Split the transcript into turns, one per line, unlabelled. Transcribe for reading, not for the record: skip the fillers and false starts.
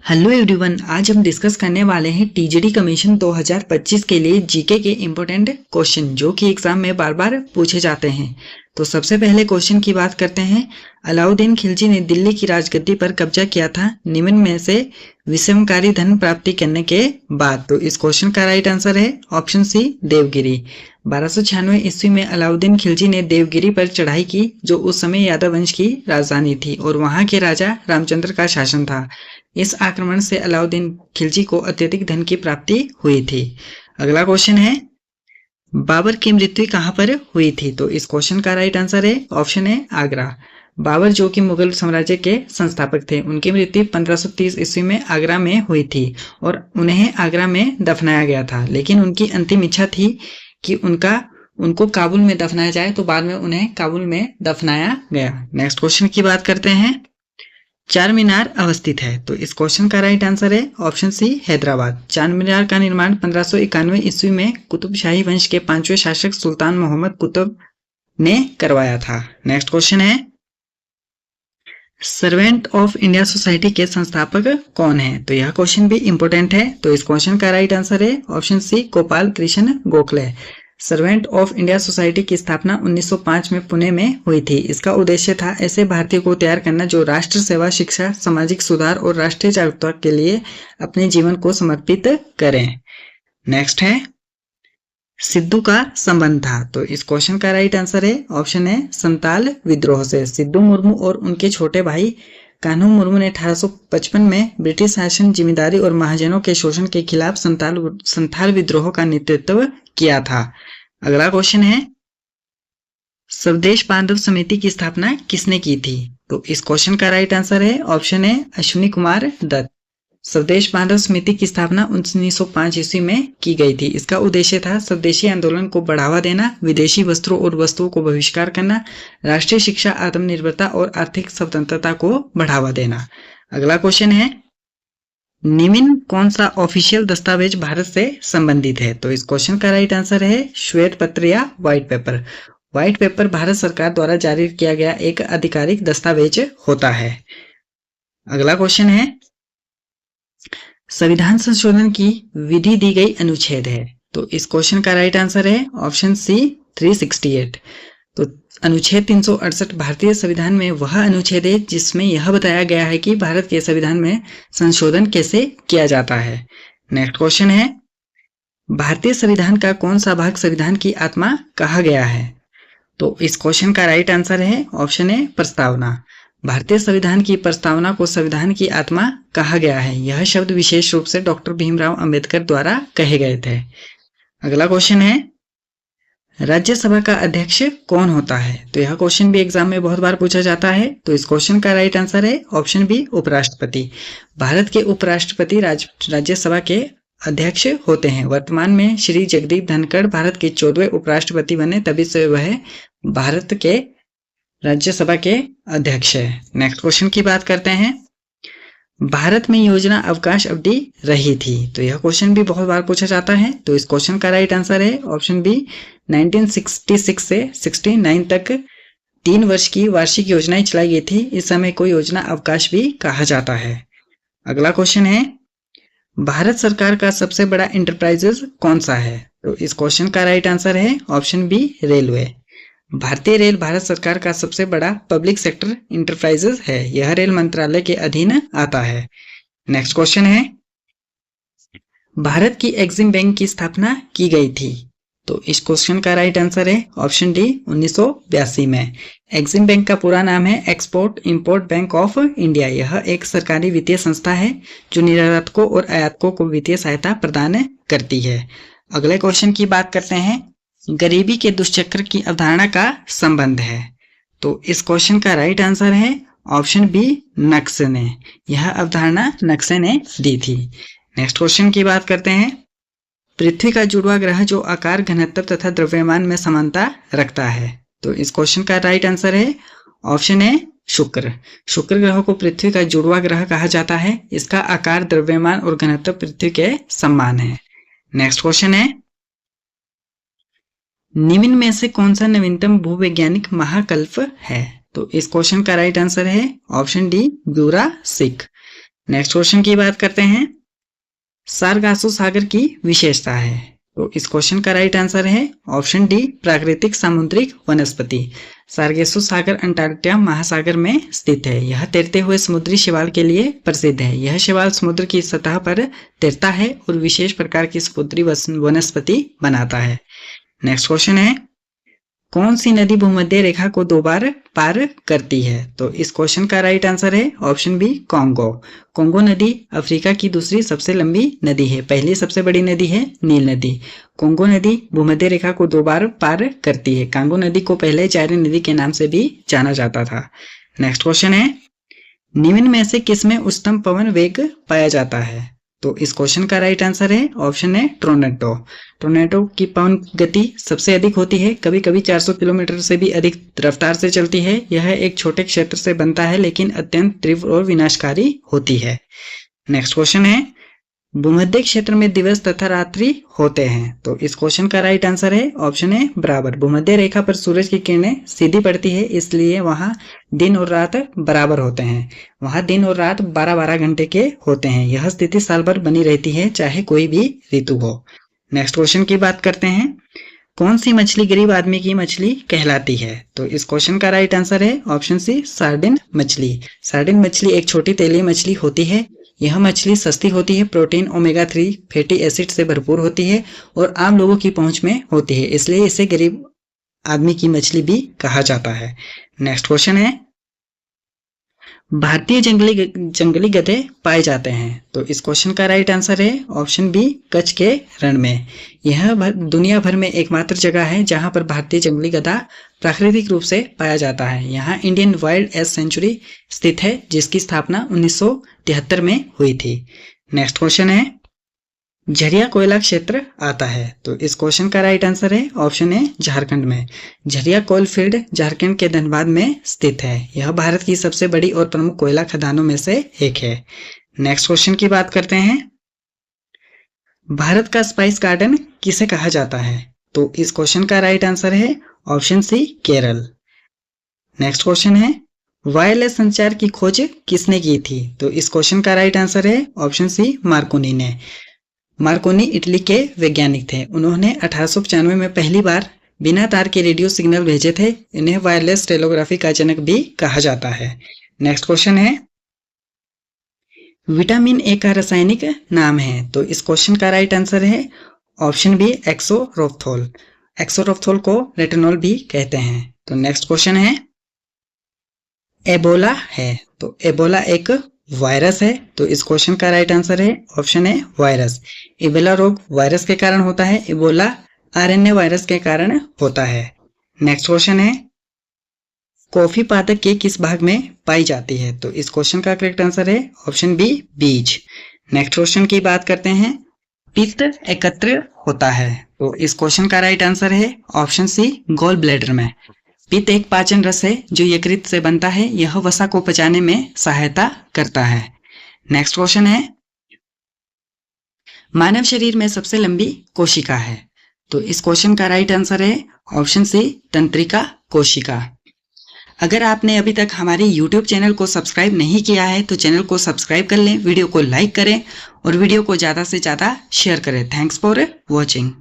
Hello everyone, आज हम discuss करने वाले हैं टीजीडी कमीशन 2025 के लिए जीके के इम्पोर्टेंट क्वेश्चन जो कि एग्जाम में बार बार पूछे जाते हैं। तो सबसे पहले क्वेश्चन की बात करते हैं। अलाउद्दीन खिलजी ने दिल्ली की राजगद्दी पर कब्जा किया था निम्न में से विषमकारी धन प्राप्ति करने के बाद। तो इस क्वेश्चन का राइट आंसर है ऑप्शन सी, देवगिरी। 1296 ईस्वी में अलाउद्दीन खिलजी ने देवगिरी पर चढ़ाई की जो उस समय यादव वंश की राजधानी थी और वहां के राजा रामचंद्र का शासन था। इस आक्रमण से अलाउद्दीन खिलजी को अत्यधिक धन की प्राप्ति हुई थी। अगला क्वेश्चन है, बाबर की मृत्यु कहां पर हुई थी? तो इस क्वेश्चन का राइट आंसर है ऑप्शन है आगरा। बाबर जो कि मुगल साम्राज्य के संस्थापक थे, उनकी मृत्यु 1530 ईस्वी में आगरा में हुई थी और उन्हें आगरा में दफनाया गया था। लेकिन उनकी अंतिम इच्छा थी कि उनको काबुल में दफनाया जाए, तो बाद में उन्हें काबुल में दफनाया गया। नेक्स्ट क्वेश्चन की बात करते हैं। चार मीनार अवस्थित है, तो इस क्वेश्चन का राइट आंसर है ऑप्शन सी, हैदराबाद। चार मीनार का निर्माण 1591 ईस्वी में कुतुबशाही वंश के 5वें शासक सुल्तान मोहम्मद कुतुब ने करवाया था। नेक्स्ट क्वेश्चन है, सर्वेंट ऑफ इंडिया सोसाइटी के संस्थापक कौन है? तो यह क्वेश्चन भी इंपोर्टेंट है। तो इस क्वेश्चन का राइट आंसर है option C, Gopal Krishna Gokhale. Servant of India society की स्थापना 1905 में पुणे में हुई थी। इसका उद्देश्य था ऐसे भारतीयों को तैयार करना जो राष्ट्र सेवा, शिक्षा, सामाजिक सुधार और राष्ट्रीय जागरूकता के लिए अपने जीवन को समर्पित करें। नेक्स्ट है, सिद्धू का संबंध था। तो इस क्वेश्चन का राइट आंसर है ऑप्शन है, संताल विद्रोह से। सिद्धू मुर्मू और उनके छोटे भाई कान्हू मुर्मू ने 1855 में ब्रिटिश शासन, जिम्मेदारी और महाजनों के शोषण के खिलाफ संथाल विद्रोह का नेतृत्व किया था। अगला क्वेश्चन है, स्वदेश बांधव समिति की स्थापना किसने की थी? तो इस क्वेश्चन का राइट आंसर है ऑप्शन है, अश्विनी कुमार दत्त। स्वदेश बांधव समिति की स्थापना 1905 ईस्वी में की गई थी। इसका उद्देश्य था स्वदेशी आंदोलन को बढ़ावा देना, विदेशी वस्त्रों और वस्तुओं को बहिष्कार करना, राष्ट्रीय शिक्षा, आत्मनिर्भरता और आर्थिक स्वतंत्रता को बढ़ावा देना। अगला क्वेश्चन है, निम्न कौन सा ऑफिशियल दस्तावेज भारत से संबंधित है? तो इस क्वेश्चन का राइट आंसर है श्वेत पत्र या white paper. White paper Bharat सरकार द्वारा जारी किया गया एक आधिकारिक दस्तावेज होता है। अगला क्वेश्चन है, संविधान संशोधन की विधि दी गई अनुच्छेद है। तो इस क्वेश्चन का राइट आंसर है ऑप्शन सी, 368। तो अनुच्छेद 368 भारतीय संविधान में वह अनुच्छेद है जिसमें यह बताया गया है कि भारत के संविधान में संशोधन कैसे किया जाता है। नेक्स्ट क्वेश्चन है, भारतीय संविधान का कौन सा भाग संविधान की आत्मा कहा गया है? तो इस क्वेश्चन का राइट आंसर है ऑप्शन है, प्रस्तावना। भारतीय संविधान की प्रस्तावना को संविधान की आत्मा कहा गया है। यह शब्द विशेष रूप से डॉक्टर भीमराव अंबेडकर द्वारा कहे गए थे। अगला क्वेश्चन है, राज्यसभा का अध्यक्ष कौन होता है? तो यह क्वेश्चन भी एग्जाम में बहुत बार पूछा जाता है। तो इस क्वेश्चन का राइट आंसर है ऑप्शन बी, उपराष्ट्रपति। भारत के उपराष्ट्रपति राज्यसभा के अध्यक्ष होते हैं। वर्तमान में श्री जगदीप धनखड़ भारत के 14वें उपराष्ट्रपति बने, तभी से वह भारत के राज्यसभा के अध्यक्ष है। नेक्स्ट क्वेश्चन की बात करते हैं, भारत में योजना अवकाश अवधि रही थी। तो यह क्वेश्चन भी बहुत बार पूछा जाता है। तो इस क्वेश्चन का राइट आंसर है ऑप्शन बी, 1966 से 69 तक 3 वर्ष की वार्षिक योजनाएं चलाई गई थी। इस समय को योजना अवकाश भी कहा जाता है। अगला क्वेश्चन है, भारत सरकार का सबसे बड़ा इंटरप्राइजेज कौन सा है? तो इस क्वेश्चन का राइट आंसर है ऑप्शन बी, रेलवे। भारतीय रेल भारत सरकार का सबसे बड़ा पब्लिक सेक्टर इंटरप्राइजेज है। यह रेल मंत्रालय के अधीन आता है। नेक्स्ट क्वेश्चन है, भारत की एग्जिम बैंक की स्थापना की गई थी। तो इस क्वेश्चन का राइट आंसर है ऑप्शन डी, 1982 में। एग्जिम बैंक का पूरा नाम है export import bank of India. यह एक सरकारी वित्तीय संस्था है जो निर्यातकों और आयातकों को वित्तीय सहायता प्रदान करती है। अगले क्वेश्चन की बात करते हैं, गरीबी के दुष्चक्र की अवधारणा का संबंध है। तो इस क्वेश्चन का राइट आंसर है ऑप्शन बी, नक्शे ने। यह अवधारणा नक्शे ने दी थी। नेक्स्ट क्वेश्चन की बात करते हैं, पृथ्वी का जुड़वा ग्रह जो आकार, घनत्व तथा द्रव्यमान में समानता रखता है। तो इस क्वेश्चन का राइट आंसर है ऑप्शन है, शुक्र। शुक्र ग्रह को पृथ्वी का जुड़वा ग्रह कहा जाता है। इसका आकार, द्रव्यमान और घनत्व पृथ्वी के समान है। नेक्स्ट क्वेश्चन है, निम्न में से कौन सा नवीनतम भूवैज्ञानिक महाकल्प है? तो इस क्वेश्चन का राइट आंसर है option D, Jurassic. Next question की बात करते हैं, सारगासो सागर की विशेषता है। तो इस क्वेश्चन का राइट आंसर है ऑप्शन डी, प्राकृतिक सामुद्रिक वनस्पति। सारगासो सागर अंटार्कटिका महासागर में स्थित है। यह तैरते हुए समुद्री शैवाल के लिए प्रसिद्ध है। यह शैवाल समुद्र की सतह पर तैरता है और विशेष प्रकार की समुद्री वनस्पति बनाता है। नेक्स्ट क्वेश्चन है, कौन सी नदी भूमध्य रेखा को 2 बार पार करती है? तो इस क्वेश्चन का राइट आंसर है ऑप्शन बी, कांगो। कांगो नदी अफ्रीका की दूसरी सबसे लंबी नदी है। पहली सबसे बड़ी नदी है नील नदी। कांगो नदी भूमध्य रेखा को 2 बार पार करती है। कांगो नदी को पहले चायना नदी के नाम से भी जाना जाता था। नेक्स्ट क्वेश्चन है, निम्न में से किसमें उच्चतम पवन वेग पाया जाता है? तो इस क्वेश्चन का राइट आंसर है ऑप्शन है टोरंटो। टोरंटो की पवन गति सबसे अधिक होती है, कभी कभी 400 किलोमीटर से भी अधिक रफ्तार से चलती है। यह एक छोटे क्षेत्र से बनता है लेकिन अत्यंत तीव्र और विनाशकारी होती है। नेक्स्ट क्वेश्चन है, भूमध्य क्षेत्र में दिवस तथा रात्रि होते हैं। तो इस क्वेश्चन का राइट आंसर है ऑप्शन है बराबर। भूमध्य रेखा पर सूरज की किरणें सीधी पड़ती है, इसलिए वहां दिन और रात बराबर होते हैं। वहां दिन और रात 12-12 घंटे के होते हैं। यह स्थिति साल भर बनी रहती है, चाहे कोई भी ऋतु हो। नेक्स्ट क्वेश्चन की बात करते हैं, कौन सी मछली गरीब आदमी की मछली कहलाती है? तो इस क्वेश्चन का राइट आंसर है ऑप्शन सी, सार्डिन मछली। सार्डिन मछली एक छोटी तेलीय मछली होती है। यह मछली सस्ती होती है, प्रोटीन, ओमेगा 3 फैटी एसिड से भरपूर होती है और आम लोगों की पहुंच में होती है, इसलिए इसे गरीब आदमी की मछली भी कहा जाता है। नेक्स्ट क्वेश्चन है, भारतीय जंगली गधे पाए जाते हैं। तो इस क्वेश्चन का राइट आंसर है ऑप्शन बी, कच्छ के रण में। यह दुनिया भर में एकमात्र जगह है जहां पर भारतीय जंगली गधा प्राकृतिक रूप से पाया जाता है। यहाँ इंडियन वाइल्ड एस सेंचुरी स्थित है, जिसकी स्थापना 1973 में हुई थी। नेक्स्ट क्वेश्चन है, झरिया कोयला क्षेत्र आता है। तो इस क्वेश्चन का राइट आंसर है ऑप्शन है झारखंड में। झरिया कोयल फील्ड झारखंड के धनबाद में स्थित है। यह भारत की सबसे बड़ी और प्रमुख कोयला खदानों में से एक है। नेक्स्ट क्वेश्चन की बात करते हैं, भारत का स्पाइस गार्डन किसे कहा जाता है? तो इस क्वेश्चन का राइट आंसर है option C, Kerala. Next question है, वायरलेस संचार की खोज किसने की थी? तो इस क्वेश्चन का राइट आंसर है ऑप्शन सी, मार्कोनी ने। मार्कोनी इटली के वैज्ञानिक थे। उन्होंने 1895 में पहली बार बिना तार के रेडियो सिग्नल भेजे थे। इन्हें वायरलेस टेलीग्राफी का जनक भी कहा जाता है। नेक्स्ट क्वेश्चन है, विटामिन ए का रासायनिक नाम है। तो इस क्वेश्चन का राइट आंसर है ऑप्शन बी, एक्सोरोफ्थोल। एक्सोरोफ्थोल को रेटिनॉल भी कहते हैं। तो नेक्स्ट क्वेश्चन है, एबोला है। तो एबोला एक वायरस है। तो इस क्वेश्चन का राइट आंसर है ऑप्शन है, वायरस। एबोला रोग वायरस के कारण होता है, एबोला आरएनए वायरस के कारण होता है। नेक्स्ट क्वेश्चन है, कॉफी पादप के किस भाग में पाई जाती है? तो इस क्वेश्चन का करेक्ट आंसर है ऑप्शन बी, बीज। नेक्स्ट क्वेश्चन की बात करते हैं, पित्त एकत्र होता है। तो इस क्वेश्चन का राइट आंसर है ऑप्शन सी, गॉल ब्लैडर में। पित्त एक पाचन रस है जो यकृत से बनता है। यह वसा को पचाने में सहायता करता है। नेक्स्ट क्वेश्चन है, मानव शरीर में सबसे लंबी कोशिका है। तो इस क्वेश्चन का राइट आंसर है ऑप्शन सी, तंत्रिका कोशिका। अगर आपने अभी तक हमारे YouTube चैनल को सब्सक्राइब नहीं किया है तो चैनल को सब्सक्राइब कर लें, वीडियो को लाइक करें और वीडियो को ज़्यादा से ज़्यादा शेयर करें। Thanks for watching.